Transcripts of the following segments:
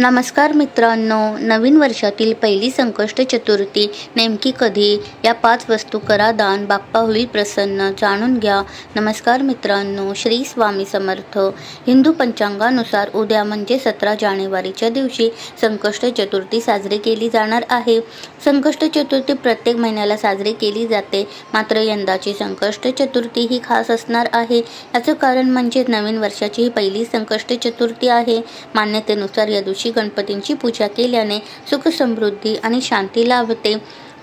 नमस्कार मित्रांनो, नवीन वर्षातील पहिली संकष्ट चतुर्थी नेमकी कधी? या 5 वस्तू करा दान, बाप्पा होईल प्रसन्न, जाणून घ्या. नमस्कार मित्रांनो, श्री स्वामी समर्थ. हिंदू पंचांगानुसार उद्या म्हणजे 17 जानेवारीच्या दिवशी संकष्ट चतुर्थी साजरी केली जाणार आहे. संकष्ट चतुर्थी प्रत्येक महिन्याला साजरी केली जाते, मात्र यंदाची संकष्ट चतुर्थी ही खास असणार आहे. याचं कारण म्हणजे नवीन वर्षाची ही पहिली संकष्ट चतुर्थी आहे. मान्यतेनुसार या दिवशी गणपतींची पूजा केल्याने सुख समृद्धी आणि शांती लाभते.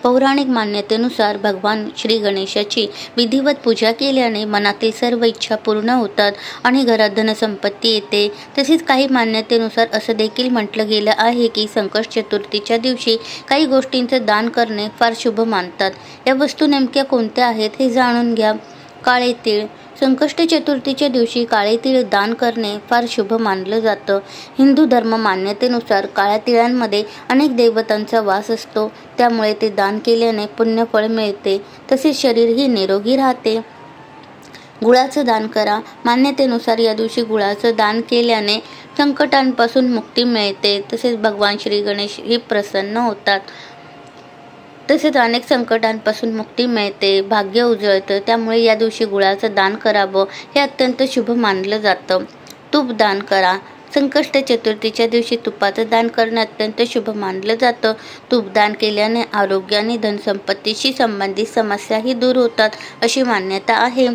पौराणिक मान्यतेनुसार भगवान श्री गणेशाची विधिवत पूजा केल्याने मनातील सर्व इच्छा पूर्ण होतात आणि घरात धनसंपत्ती येते. तसेच काही मान्यतेनुसार असं देखील म्हटलं गेलं आहे की संकष्ट चतुर्थीच्या दिवशी काही गोष्टींचं दान करणे फार शुभ मानतात. या वस्तू नेमक्या कोणत्या आहेत हे जाणून घ्या. काळे तीळ. संकष्ट चतुर्थीच्या दिवशी काळे तीळ दान करणे फार शुभ मानलं जातं. हिंदू धर्म मान्यतेनुसार काळ्या तिळांमध्ये अनेक देवतांचा वास असतो, त्यामुळे ते दान केल्याने पुण्यफळ मिळते, तसेच शरीरही निरोगी राहते. गुळाचं दान करा. मान्यतेनुसार या दिवशी गुळाचं दान केल्याने संकटांपासून मुक्ती मिळते, तसेच भगवान श्री गणेश ही प्रसन्न होतात. तसेच अनेक संकटांपासून मुक्ती मिळते, भाग्य उजळतं. त्यामुळे या दिवशी गुळाचं दान करावं हे अत्यंत शुभ मानलं जातं. तूप दान करा. संकष्ट चतुर्थीच्या दिवशी तुपाचं दान करणं अत्यंत शुभ मानलं जातं. तूप दान केल्याने आरोग्य आणि धनसंपत्तीशी संबंधित समस्याही दूर होतात अशी मान्यता आहे.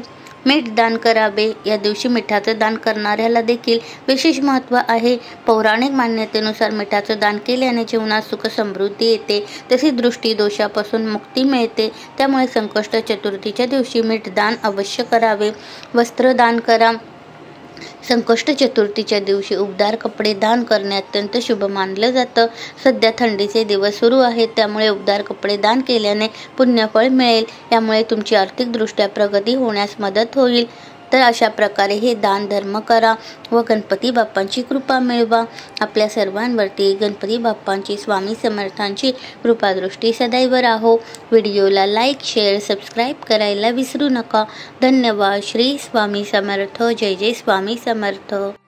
मीठ दान करावे. या दिवशी मिठाचं दान करणाऱ्याला देखील विशेष महत्त्व आहे. पौराणिक मान्यतेनुसार मिठाचं दान केल्याने जीवनात सुख समृद्धी येते, तसेच दृष्टी दोषापासून मुक्ती मिळते. त्यामुळे संकष्ट चतुर्थीच्या दिवशी मीठ दान अवश्य करावे. वस्त्र दान करा. संकष्ट चतुर्थीच्या दिवशी उबदार कपडे दान करणे अत्यंत शुभ मानलं जातं. सध्या थंडीचे दिवस सुरू आहेत, त्यामुळे उबदार कपडे दान केल्याने पुण्यफळ मिळेल. यामुळे तुमची आर्थिकदृष्ट्या प्रगती होण्यास मदत होईल. तर अशा प्रकारे हे दान धर्म करा व गणपती बाप्पांची कृपा मिळवा. आपल्या सर्वांवरती गणपती बाप्पांची, स्वामी समर्थांची कृपादृष्टी सदैव राहो. व्हिडिओला लाईक, शेअर, सबस्क्राईब करायला विसरू नका. धन्यवाद. श्री स्वामी समर्थ. जय जय स्वामी समर्थ.